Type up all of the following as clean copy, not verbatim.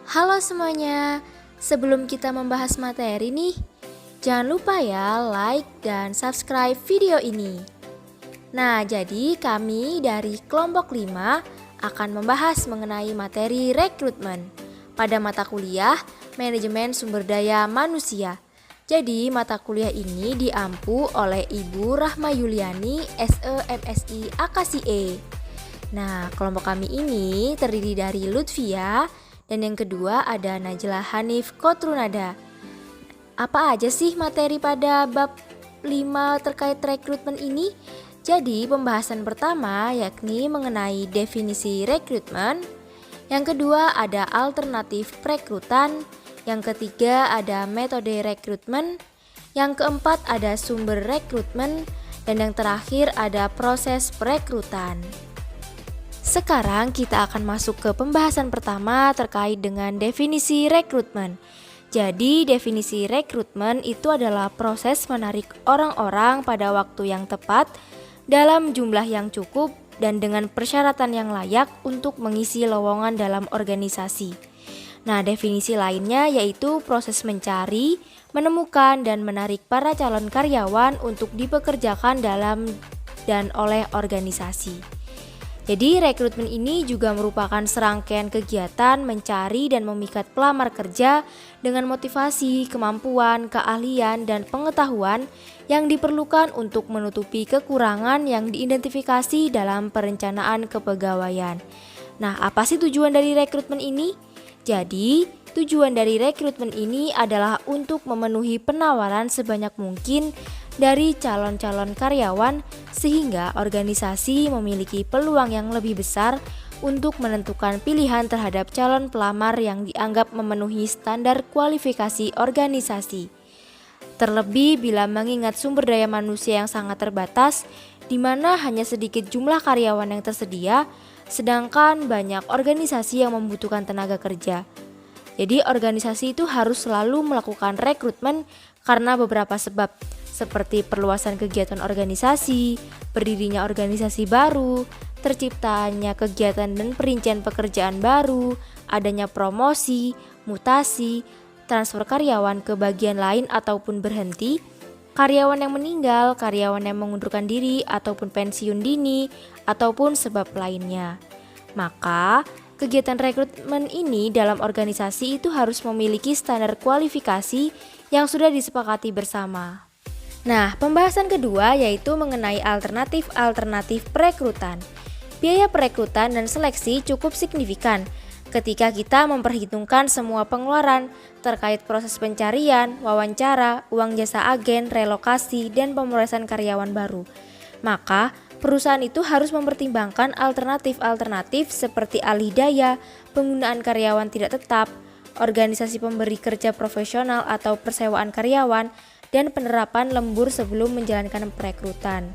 Halo semuanya, sebelum kita membahas materi nih, jangan lupa ya like dan subscribe video ini. Nah, jadi kami dari kelompok 5 akan membahas mengenai materi rekrutmen pada mata kuliah Manajemen Sumber Daya Manusia. Jadi mata kuliah ini diampu oleh Ibu Rahma Yuliani, SE MSI AKSIE. Nah, kelompok kami ini terdiri dari Lutfia, dan yang kedua ada Najla Hanif Kotrunada. Apa aja sih materi pada bab 5 terkait rekrutmen ini? Jadi pembahasan pertama yakni mengenai definisi rekrutmen. Yang kedua ada alternatif perekrutan. Yang ketiga ada metode rekrutmen. Yang keempat ada sumber rekrutmen. Dan yang terakhir ada proses perekrutan. Sekarang kita akan masuk ke pembahasan pertama terkait dengan definisi rekrutmen. Jadi definisi rekrutmen itu adalah proses menarik orang-orang pada waktu yang tepat, dalam jumlah yang cukup, dan dengan persyaratan yang layak untuk mengisi lowongan dalam organisasi. Nah, definisi lainnya yaitu proses mencari, menemukan, dan menarik para calon karyawan untuk dipekerjakan dalam dan oleh organisasi. Jadi rekrutmen ini juga merupakan serangkaian kegiatan mencari dan memikat pelamar kerja dengan motivasi, kemampuan, keahlian, dan pengetahuan yang diperlukan untuk menutupi kekurangan yang diidentifikasi dalam perencanaan kepegawaian. Nah, apa sih tujuan dari rekrutmen ini? Jadi, tujuan dari rekrutmen ini adalah untuk memenuhi penawaran sebanyak mungkin dari calon-calon karyawan sehingga organisasi memiliki peluang yang lebih besar untuk menentukan pilihan terhadap calon pelamar yang dianggap memenuhi standar kualifikasi organisasi. Terlebih bila mengingat sumber daya manusia yang sangat terbatas, di mana hanya sedikit jumlah karyawan yang tersedia, sedangkan banyak organisasi yang membutuhkan tenaga kerja. Jadi organisasi itu harus selalu melakukan rekrutmen karena beberapa sebab, seperti perluasan kegiatan organisasi, berdirinya organisasi baru, terciptanya kegiatan dan perincian pekerjaan baru, adanya promosi, mutasi, transfer karyawan ke bagian lain ataupun berhenti, karyawan yang meninggal, karyawan yang mengundurkan diri ataupun pensiun dini, ataupun sebab lainnya. Maka, kegiatan rekrutmen ini dalam organisasi itu harus memiliki standar kualifikasi yang sudah disepakati bersama. Nah, pembahasan kedua yaitu mengenai alternatif perekrutan. Biaya perekrutan dan seleksi cukup signifikan ketika kita memperhitungkan semua pengeluaran terkait proses pencarian, wawancara, uang jasa agen, relokasi, dan pemrosesan karyawan baru. Maka, perusahaan itu harus mempertimbangkan alternatif-alternatif seperti alih daya, penggunaan karyawan tidak tetap, organisasi pemberi kerja profesional atau persewaan karyawan, dan penerapan lembur sebelum menjalankan perekrutan.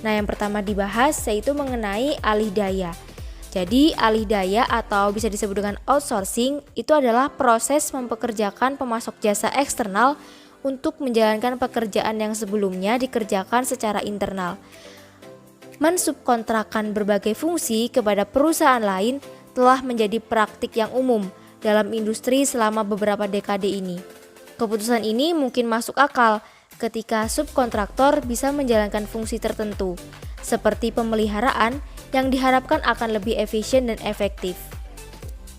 Nah, yang pertama dibahas yaitu mengenai alih daya. Jadi, alih daya atau bisa disebut dengan outsourcing itu adalah proses mempekerjakan pemasok jasa eksternal untuk menjalankan pekerjaan yang sebelumnya dikerjakan secara internal. Mensubkontrakkan berbagai fungsi kepada perusahaan lain telah menjadi praktik yang umum dalam industri selama beberapa dekade ini. Keputusan ini mungkin masuk akal ketika subkontraktor bisa menjalankan fungsi tertentu, seperti pemeliharaan yang diharapkan akan lebih efisien dan efektif.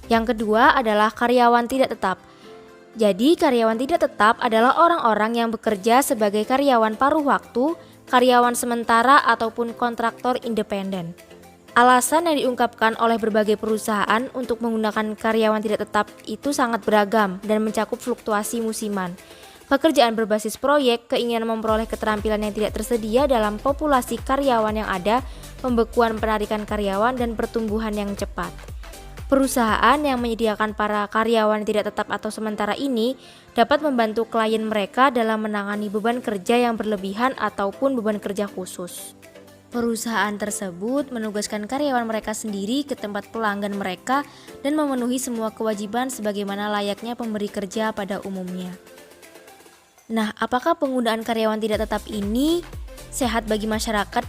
Yang kedua adalah karyawan tidak tetap. Jadi, karyawan tidak tetap adalah orang-orang yang bekerja sebagai karyawan paruh waktu, karyawan sementara, ataupun kontraktor independen. Alasan yang diungkapkan oleh berbagai perusahaan untuk menggunakan karyawan tidak tetap itu sangat beragam dan mencakup fluktuasi musiman, pekerjaan berbasis proyek, keinginan memperoleh keterampilan yang tidak tersedia dalam populasi karyawan yang ada, pembekuan penarikan karyawan, dan pertumbuhan yang cepat. Perusahaan yang menyediakan para karyawan tidak tetap atau sementara ini dapat membantu klien mereka dalam menangani beban kerja yang berlebihan ataupun beban kerja khusus. Perusahaan tersebut menugaskan karyawan mereka sendiri ke tempat pelanggan mereka dan memenuhi semua kewajiban sebagaimana layaknya pemberi kerja pada umumnya. Nah, apakah penggunaan karyawan tidak tetap ini sehat bagi masyarakat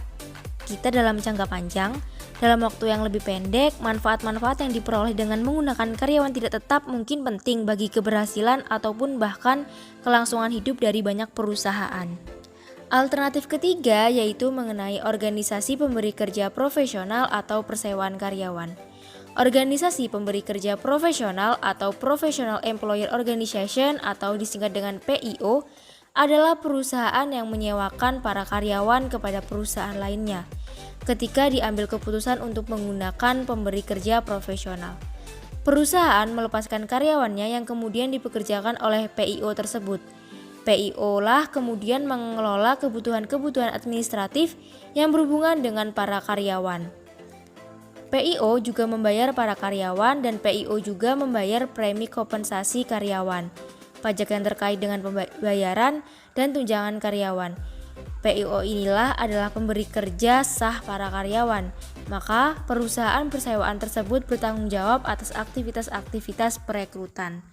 kita dalam jangka panjang? Dalam waktu yang lebih pendek, manfaat-manfaat yang diperoleh dengan menggunakan karyawan tidak tetap mungkin penting bagi keberhasilan ataupun bahkan kelangsungan hidup dari banyak perusahaan. Alternatif ketiga yaitu mengenai organisasi pemberi kerja profesional atau persewaan karyawan. Organisasi pemberi kerja profesional atau Professional Employer Organization atau disingkat dengan PIO adalah perusahaan yang menyewakan para karyawan kepada perusahaan lainnya ketika diambil keputusan untuk menggunakan pemberi kerja profesional. Perusahaan melepaskan karyawannya yang kemudian dipekerjakan oleh PIO tersebut. PIO lah kemudian mengelola kebutuhan-kebutuhan administratif yang berhubungan dengan para karyawan. PIO juga membayar para karyawan dan PIO juga membayar premi kompensasi karyawan, pajak yang terkait dengan pembayaran dan tunjangan karyawan. PIO inilah adalah pemberi kerja sah para karyawan, maka perusahaan persewaan tersebut bertanggung jawab atas aktivitas-aktivitas perekrutan.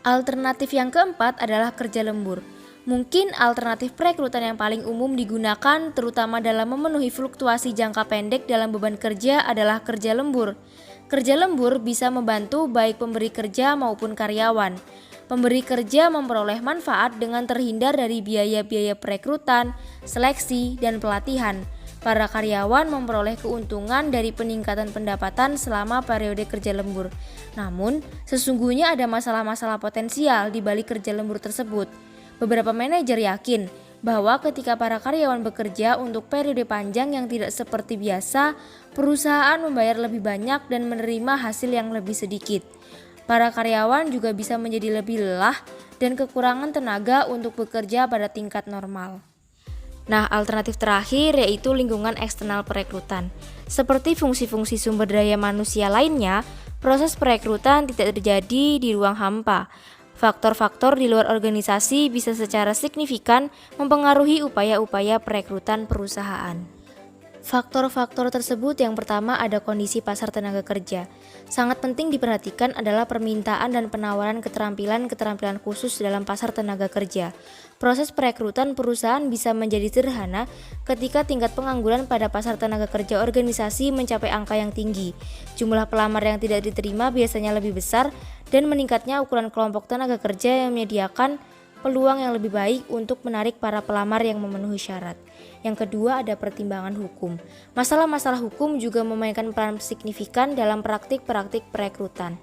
Alternatif yang keempat adalah kerja lembur. Mungkin alternatif perekrutan yang paling umum digunakan terutama dalam memenuhi fluktuasi jangka pendek dalam beban kerja adalah kerja lembur. Kerja lembur bisa membantu baik pemberi kerja maupun karyawan. Pemberi kerja memperoleh manfaat dengan terhindar dari biaya-biaya perekrutan, seleksi, dan pelatihan. Para karyawan memperoleh keuntungan dari peningkatan pendapatan selama periode kerja lembur. Namun, sesungguhnya ada masalah-masalah potensial di balik kerja lembur tersebut. Beberapa manajer yakin bahwa ketika para karyawan bekerja untuk periode panjang yang tidak seperti biasa, perusahaan membayar lebih banyak dan menerima hasil yang lebih sedikit. Para karyawan juga bisa menjadi lebih lelah dan kekurangan tenaga untuk bekerja pada tingkat normal. Nah, alternatif terakhir yaitu lingkungan eksternal perekrutan. Seperti fungsi-fungsi sumber daya manusia lainnya, proses perekrutan tidak terjadi di ruang hampa. Faktor-faktor di luar organisasi bisa secara signifikan mempengaruhi upaya-upaya perekrutan perusahaan. Faktor-faktor tersebut yang pertama ada kondisi pasar tenaga kerja. Sangat penting diperhatikan adalah permintaan dan penawaran keterampilan-keterampilan khusus dalam pasar tenaga kerja. Proses perekrutan perusahaan bisa menjadi sederhana ketika tingkat pengangguran pada pasar tenaga kerja organisasi mencapai angka yang tinggi. Jumlah pelamar yang tidak diterima biasanya lebih besar dan meningkatnya ukuran kelompok tenaga kerja yang menyediakan peluang yang lebih baik untuk menarik para pelamar yang memenuhi syarat. Yang kedua ada pertimbangan hukum. Masalah-masalah hukum juga memainkan peran signifikan dalam praktik-praktik perekrutan.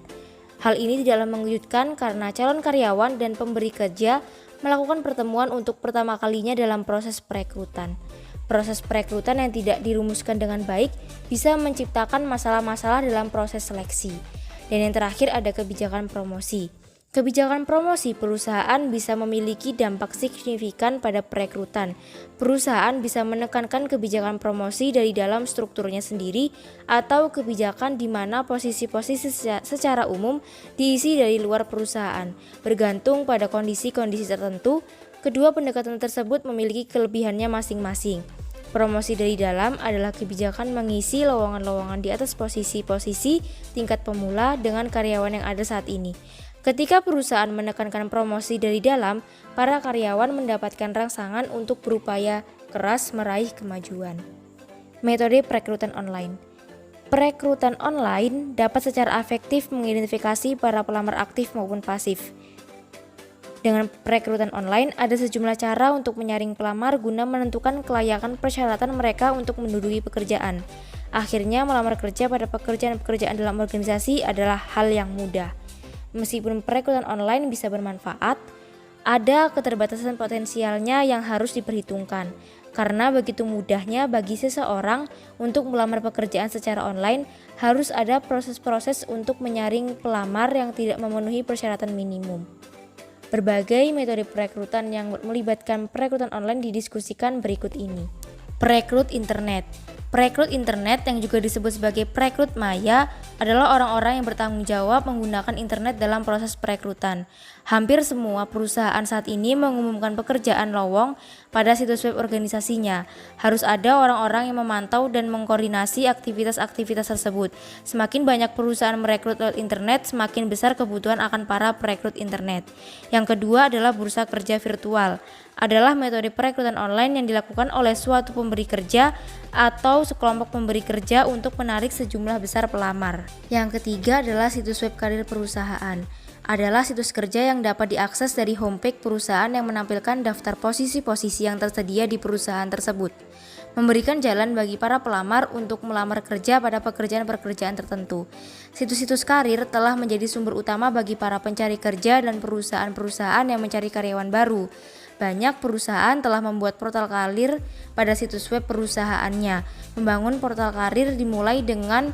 Hal ini tidaklah mengejutkan karena calon karyawan dan pemberi kerja melakukan pertemuan untuk pertama kalinya dalam proses perekrutan. Proses perekrutan yang tidak dirumuskan dengan baik bisa menciptakan masalah-masalah dalam proses seleksi. Dan yang terakhir ada kebijakan promosi. Kebijakan promosi perusahaan bisa memiliki dampak signifikan pada perekrutan. Perusahaan bisa menekankan kebijakan promosi dari dalam strukturnya sendiri atau kebijakan di mana posisi-posisi secara umum diisi dari luar perusahaan. Bergantung pada kondisi-kondisi tertentu, kedua pendekatan tersebut memiliki kelebihannya masing-masing. Promosi dari dalam adalah kebijakan mengisi lowongan-lowongan di atas posisi-posisi tingkat pemula dengan karyawan yang ada saat ini. Ketika perusahaan menekankan promosi dari dalam, para karyawan mendapatkan rangsangan untuk berupaya keras meraih kemajuan. Metode perekrutan online. Perekrutan online dapat secara efektif mengidentifikasi para pelamar aktif maupun pasif. Dengan perekrutan online, ada sejumlah cara untuk menyaring pelamar guna menentukan kelayakan persyaratan mereka untuk menduduki pekerjaan. Akhirnya, melamar kerja pada pekerjaan-pekerjaan dalam organisasi adalah hal yang mudah. Meskipun perekrutan online bisa bermanfaat, ada keterbatasan potensialnya yang harus diperhitungkan. Karena begitu mudahnya bagi seseorang untuk melamar pekerjaan secara online, harus ada proses-proses untuk menyaring pelamar yang tidak memenuhi persyaratan minimum. Berbagai metode perekrutan yang melibatkan perekrutan online didiskusikan berikut ini. Perekrut internet. Perekrut internet yang juga disebut sebagai perekrut maya adalah orang-orang yang bertanggung jawab menggunakan internet dalam proses perekrutan. Hampir semua perusahaan saat ini mengumumkan pekerjaan lowong pada situs web organisasinya. Harus ada orang-orang yang memantau dan mengkoordinasi aktivitas-aktivitas tersebut. Semakin banyak perusahaan merekrut lewat internet, semakin besar kebutuhan akan para perekrut internet. Yang kedua adalah bursa kerja virtual. Adalah metode perekrutan online yang dilakukan oleh suatu pemberi kerja atau sekelompok pemberi kerja untuk menarik sejumlah besar pelamar. Yang ketiga adalah situs web karir perusahaan. Adalah situs kerja yang dapat diakses dari homepage perusahaan yang menampilkan daftar posisi-posisi yang tersedia di perusahaan tersebut, memberikan jalan bagi para pelamar untuk melamar kerja pada pekerjaan-pekerjaan tertentu. Situs-situs karir telah menjadi sumber utama bagi para pencari kerja dan perusahaan-perusahaan yang mencari karyawan baru. Banyak perusahaan telah membuat portal karir pada situs web perusahaannya. Membangun portal karir dimulai dengan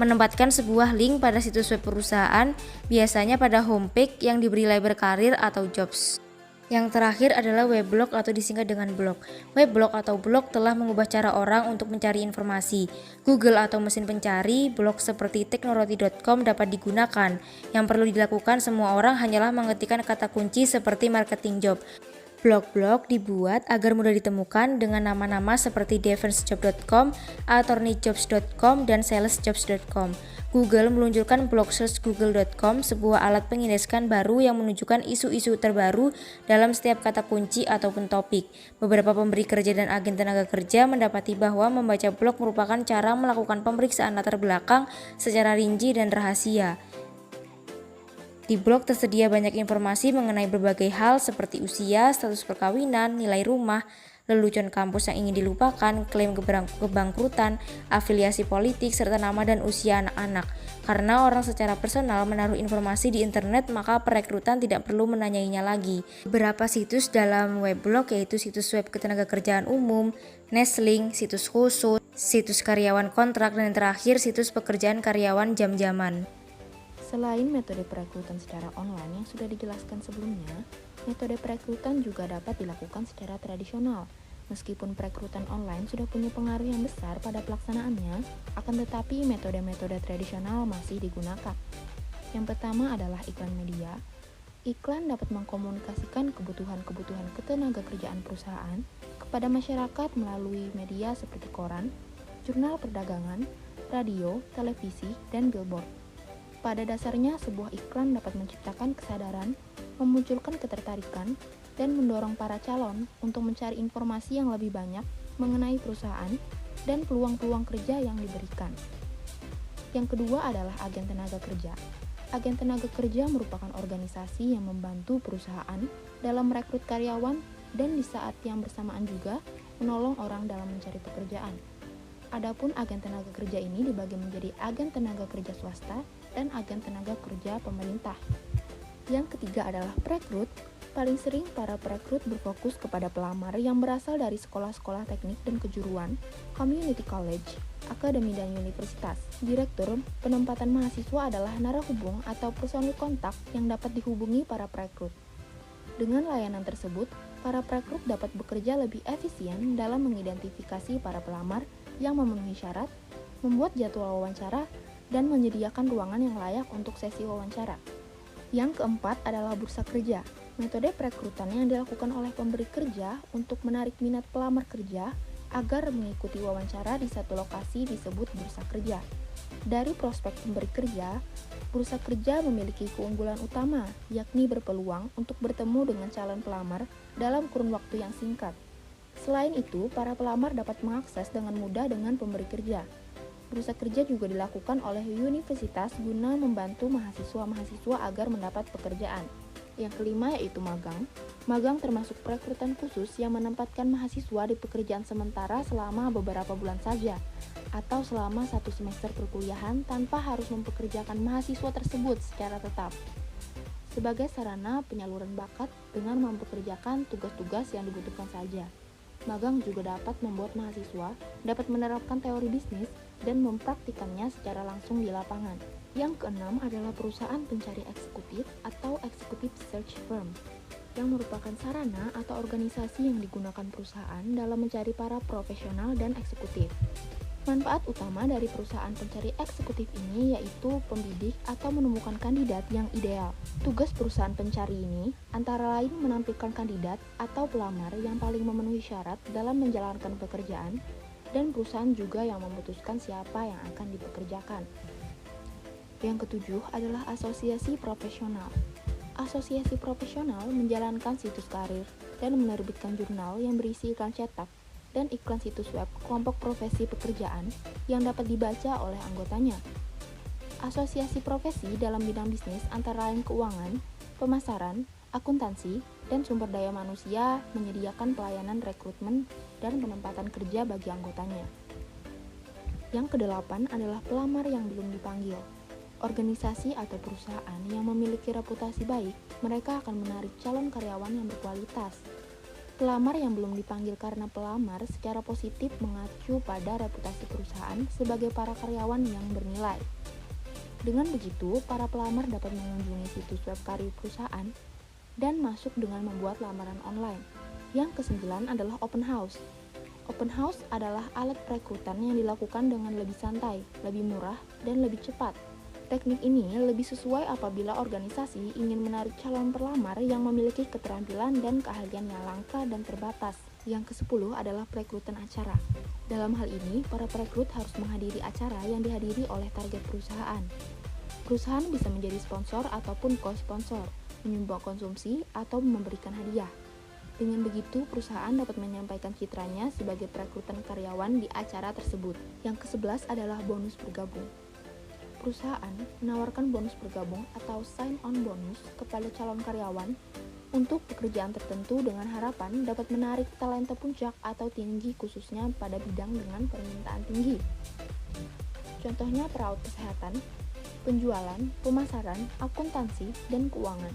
menempatkan sebuah link pada situs web perusahaan, biasanya pada homepage yang diberi label karir atau jobs. Yang terakhir adalah weblog atau disingkat dengan blog. Weblog atau blog telah mengubah cara orang untuk mencari informasi. Google atau mesin pencari, blog seperti teknoroti.com dapat digunakan. Yang perlu dilakukan semua orang hanyalah mengetikkan kata kunci seperti marketing job. Blog-blog dibuat agar mudah ditemukan dengan nama-nama seperti defensjob.com, attorneyjobs.com, dan salesjobs.com. Google meluncurkan blog search google.com, sebuah alat pengindeksan baru yang menunjukkan isu-isu terbaru dalam setiap kata kunci ataupun topik. Beberapa pemberi kerja dan agen tenaga kerja mendapati bahwa membaca blog merupakan cara melakukan pemeriksaan latar belakang secara rinci dan rahasia. Di blog tersedia banyak informasi mengenai berbagai hal seperti usia, status perkawinan, nilai rumah, lelucon kampus yang ingin dilupakan, klaim kebangkrutan, afiliasi politik, serta nama dan usia anak-anak. Karena orang secara personal menaruh informasi di internet, maka perekrutan tidak perlu menanyainya lagi. Beberapa situs dalam weblog yaitu situs web ketenagakerjaan umum, Nestlink, situs khusus, situs karyawan kontrak, dan yang terakhir situs pekerjaan karyawan jam-jaman. Selain metode perekrutan secara online yang sudah dijelaskan sebelumnya, metode perekrutan juga dapat dilakukan secara tradisional. Meskipun perekrutan online sudah punya pengaruh yang besar pada pelaksanaannya, akan tetapi metode-metode tradisional masih digunakan. Yang pertama adalah iklan media. Iklan dapat mengkomunikasikan kebutuhan-kebutuhan ketenagakerjaan perusahaan kepada masyarakat melalui media seperti koran, jurnal perdagangan, radio, televisi, dan billboard. Pada dasarnya, sebuah iklan dapat menciptakan kesadaran, memunculkan ketertarikan, dan mendorong para calon untuk mencari informasi yang lebih banyak mengenai perusahaan dan peluang-peluang kerja yang diberikan. Yang kedua adalah agen tenaga kerja. Agen tenaga kerja merupakan organisasi yang membantu perusahaan dalam merekrut karyawan dan di saat yang bersamaan juga menolong orang dalam mencari pekerjaan. Adapun agen tenaga kerja ini dibagi menjadi agen tenaga kerja swasta dan agen tenaga kerja pemerintah. Yang ketiga adalah perekrut. Paling sering para perekrut berfokus kepada pelamar yang berasal dari sekolah-sekolah teknik dan kejuruan, community college, akademi dan universitas. Direktur penempatan mahasiswa adalah narahubung atau personil kontak yang dapat dihubungi para perekrut. Dengan layanan tersebut, para perekrut dapat bekerja lebih efisien dalam mengidentifikasi para pelamar yang memenuhi syarat, membuat jadwal wawancara, dan menyediakan ruangan yang layak untuk sesi wawancara. Yang keempat adalah bursa kerja. Metode perekrutan yang dilakukan oleh pemberi kerja untuk menarik minat pelamar kerja agar mengikuti wawancara di satu lokasi disebut bursa kerja. Dari prospek pemberi kerja, bursa kerja memiliki keunggulan utama, yakni berpeluang untuk bertemu dengan calon pelamar dalam kurun waktu yang singkat. Selain itu, para pelamar dapat mengakses dengan mudah dengan pemberi kerja. Bursa kerja juga dilakukan oleh universitas guna membantu mahasiswa-mahasiswa agar mendapat pekerjaan. Yang kelima yaitu magang. Magang termasuk perekrutan khusus yang menempatkan mahasiswa di pekerjaan sementara selama beberapa bulan saja, atau selama 1 semester perkuliahan tanpa harus mempekerjakan mahasiswa tersebut secara tetap. Sebagai sarana penyaluran bakat dengan mempekerjakan tugas-tugas yang dibutuhkan saja. Magang juga dapat membuat mahasiswa dapat menerapkan teori bisnis dan mempraktikannya secara langsung di lapangan. Yang keenam adalah perusahaan pencari eksekutif atau executive search firm, yang merupakan sarana atau organisasi yang digunakan perusahaan dalam mencari para profesional dan eksekutif. Manfaat utama dari perusahaan pencari eksekutif ini yaitu pembidik atau menemukan kandidat yang ideal. Tugas perusahaan pencari ini antara lain menampilkan kandidat atau pelamar yang paling memenuhi syarat dalam menjalankan pekerjaan, dan perusahaan juga yang memutuskan siapa yang akan dipekerjakan. Yang ketujuh adalah asosiasi profesional. Asosiasi profesional menjalankan situs karir dan menerbitkan jurnal yang berisi iklan cetak. dan iklan situs web kelompok profesi pekerjaan yang dapat dibaca oleh anggotanya. Asosiasi profesi dalam bidang bisnis antara lain keuangan, pemasaran, akuntansi, dan sumber daya manusia menyediakan pelayanan rekrutmen dan penempatan kerja bagi anggotanya. Yang kedelapan adalah pelamar yang belum dipanggil. Organisasi atau perusahaan yang memiliki reputasi baik, mereka akan menarik calon karyawan yang berkualitas. Pelamar yang belum dipanggil karena pelamar secara positif mengacu pada reputasi perusahaan sebagai para karyawan yang bernilai. Dengan begitu, para pelamar dapat mengunjungi situs web karir perusahaan dan masuk dengan membuat lamaran online. Yang kesembilan adalah open house. Open house adalah alat perekrutan yang dilakukan dengan lebih santai, lebih murah, dan lebih cepat. Teknik ini lebih sesuai apabila organisasi ingin menarik calon pelamar yang memiliki keterampilan dan keahlian yang langka dan terbatas. Yang ke-10 adalah perekrutan acara. Dalam hal ini, para perekrut harus menghadiri acara yang dihadiri oleh target perusahaan. Perusahaan bisa menjadi sponsor ataupun co-sponsor, menyumbang konsumsi, atau memberikan hadiah. Dengan begitu, perusahaan dapat menyampaikan citranya sebagai perekrutan karyawan di acara tersebut. Yang ke-11 adalah bonus bergabung. Perusahaan menawarkan bonus bergabung atau sign-on bonus kepada calon karyawan untuk pekerjaan tertentu dengan harapan dapat menarik talenta puncak atau tinggi khususnya pada bidang dengan permintaan tinggi. Contohnya perawat kesehatan, penjualan, pemasaran, akuntansi, dan keuangan.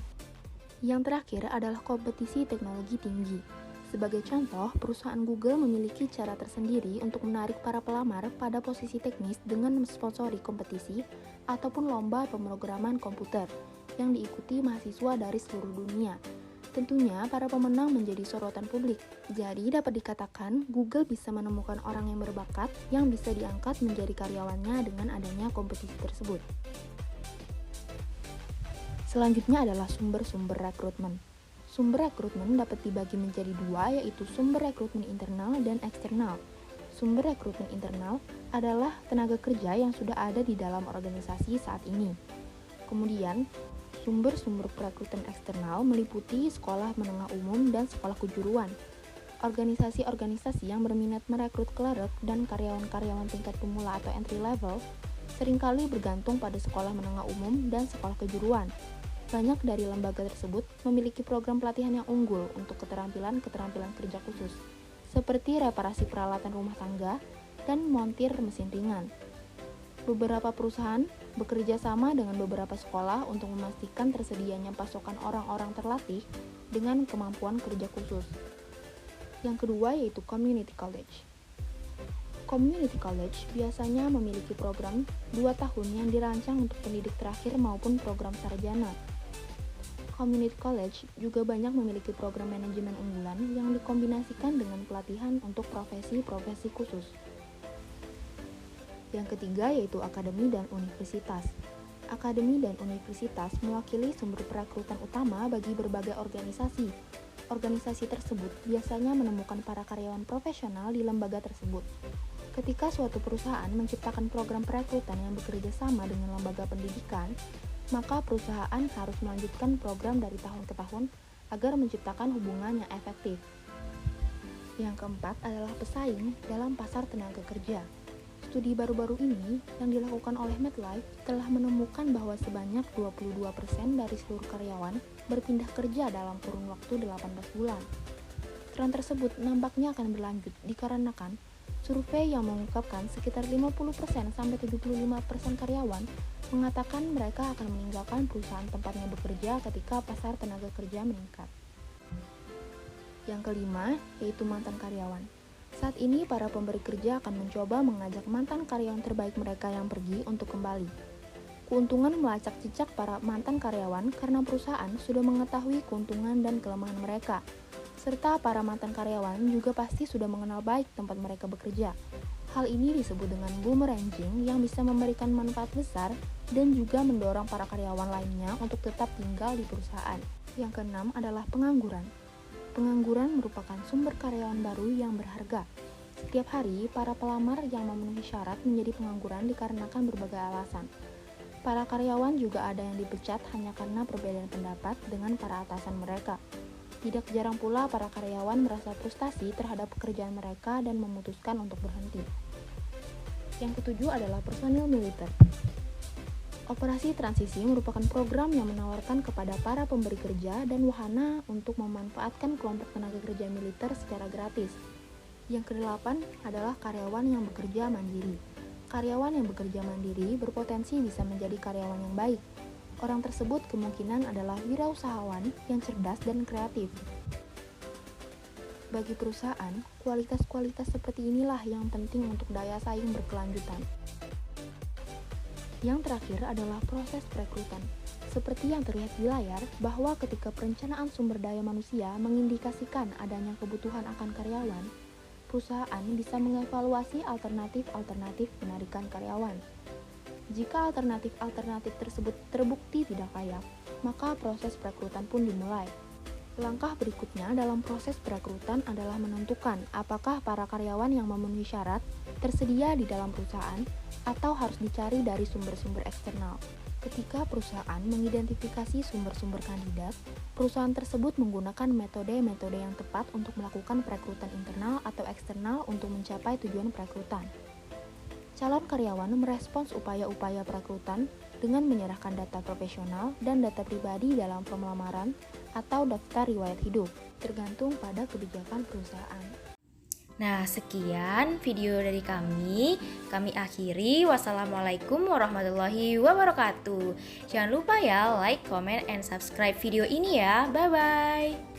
Yang terakhir adalah kompetisi teknologi tinggi. Sebagai contoh, perusahaan Google memiliki cara tersendiri untuk menarik para pelamar pada posisi teknis dengan mensponsori kompetisi ataupun lomba pemrograman komputer yang diikuti mahasiswa dari seluruh dunia. Tentunya, para pemenang menjadi sorotan publik. Jadi, dapat dikatakan Google bisa menemukan orang yang berbakat yang bisa diangkat menjadi karyawannya dengan adanya kompetisi tersebut. Selanjutnya adalah sumber-sumber rekrutmen. Sumber rekrutmen dapat dibagi menjadi dua, yaitu sumber rekrutmen internal dan eksternal. Sumber rekrutmen internal adalah tenaga kerja yang sudah ada di dalam organisasi saat ini. Kemudian, sumber-sumber perekrutan eksternal meliputi sekolah menengah umum dan sekolah kejuruan. Organisasi-organisasi yang berminat merekrut clerk dan karyawan-karyawan tingkat pemula atau entry level seringkali bergantung pada sekolah menengah umum dan sekolah kejuruan. Banyak dari lembaga tersebut memiliki program pelatihan yang unggul untuk keterampilan-keterampilan kerja khusus, seperti reparasi peralatan rumah tangga dan montir mesin ringan. Beberapa perusahaan bekerja sama dengan beberapa sekolah untuk memastikan tersedianya pasokan orang-orang terlatih dengan kemampuan kerja khusus. Yang kedua yaitu community college. Community college biasanya memiliki program 2 tahun yang dirancang untuk pendidik terakhir maupun program sarjana. Community college juga banyak memiliki program manajemen unggulan yang dikombinasikan dengan pelatihan untuk profesi-profesi khusus. Yang ketiga yaitu akademi dan universitas. Akademi dan universitas mewakili sumber perekrutan utama bagi berbagai organisasi. Organisasi tersebut biasanya menemukan para karyawan profesional di lembaga tersebut. Ketika suatu perusahaan menciptakan program perekrutan yang bekerja sama dengan lembaga pendidikan, maka perusahaan harus melanjutkan program dari tahun ke tahun agar menciptakan hubungan yang efektif. Yang keempat adalah pesaing dalam pasar tenaga kerja. Studi baru-baru ini yang dilakukan oleh MetLife telah menemukan bahwa sebanyak 22% dari seluruh karyawan berpindah kerja dalam kurun waktu 18 bulan. Tren tersebut nampaknya akan berlanjut dikarenakan survei yang mengungkapkan sekitar 50% sampai 75% karyawan mengatakan mereka akan meninggalkan perusahaan tempatnya bekerja ketika pasar tenaga kerja meningkat. Yang kelima, yaitu mantan karyawan. Saat ini, para pemberi kerja akan mencoba mengajak mantan karyawan terbaik mereka yang pergi untuk kembali. Keuntungan melacak cicak para mantan karyawan karena perusahaan sudah mengetahui keuntungan dan kelemahan mereka, serta para mantan karyawan juga pasti sudah mengenal baik tempat mereka bekerja. Hal ini disebut dengan boomeranging yang bisa memberikan manfaat besar dan juga mendorong para karyawan lainnya untuk tetap tinggal di perusahaan. Yang keenam adalah pengangguran. Pengangguran merupakan sumber karyawan baru yang berharga. Setiap hari, para pelamar yang memenuhi syarat menjadi pengangguran dikarenakan berbagai alasan. Para karyawan juga ada yang dipecat hanya karena perbedaan pendapat dengan para atasan mereka. Tidak jarang pula para karyawan merasa frustasi terhadap pekerjaan mereka dan memutuskan untuk berhenti. Yang ketujuh adalah personil militer. Operasi transisi merupakan program yang menawarkan kepada para pemberi kerja dan wahana untuk memanfaatkan kelompok tenaga kerja militer secara gratis. Yang kedelapan adalah karyawan yang bekerja mandiri. Karyawan yang bekerja mandiri berpotensi bisa menjadi karyawan yang baik. Orang tersebut kemungkinan adalah wirausahawan yang cerdas dan kreatif. Bagi perusahaan, kualitas-kualitas seperti inilah yang penting untuk daya saing berkelanjutan. Yang terakhir adalah proses perekrutan. Seperti yang terlihat di layar, bahwa ketika perencanaan sumber daya manusia mengindikasikan adanya kebutuhan akan karyawan, perusahaan bisa mengevaluasi alternatif-alternatif penarikan karyawan. Jika alternatif-alternatif tersebut terbukti tidak layak, maka proses perekrutan pun dimulai. Langkah berikutnya dalam proses perekrutan adalah menentukan apakah para karyawan yang memenuhi syarat tersedia di dalam perusahaan atau harus dicari dari sumber-sumber eksternal. Ketika perusahaan mengidentifikasi sumber-sumber kandidat, perusahaan tersebut menggunakan metode-metode yang tepat untuk melakukan perekrutan internal atau eksternal untuk mencapai tujuan perekrutan. Calon karyawan merespons upaya-upaya perekrutan dengan menyerahkan data profesional dan data pribadi dalam form lamaran atau daftar riwayat hidup, tergantung pada kebijakan perusahaan. Nah, sekian video dari kami. Kami akhiri. Wassalamualaikum warahmatullahi wabarakatuh. Jangan lupa ya like, comment, and subscribe video ini ya. Bye-bye.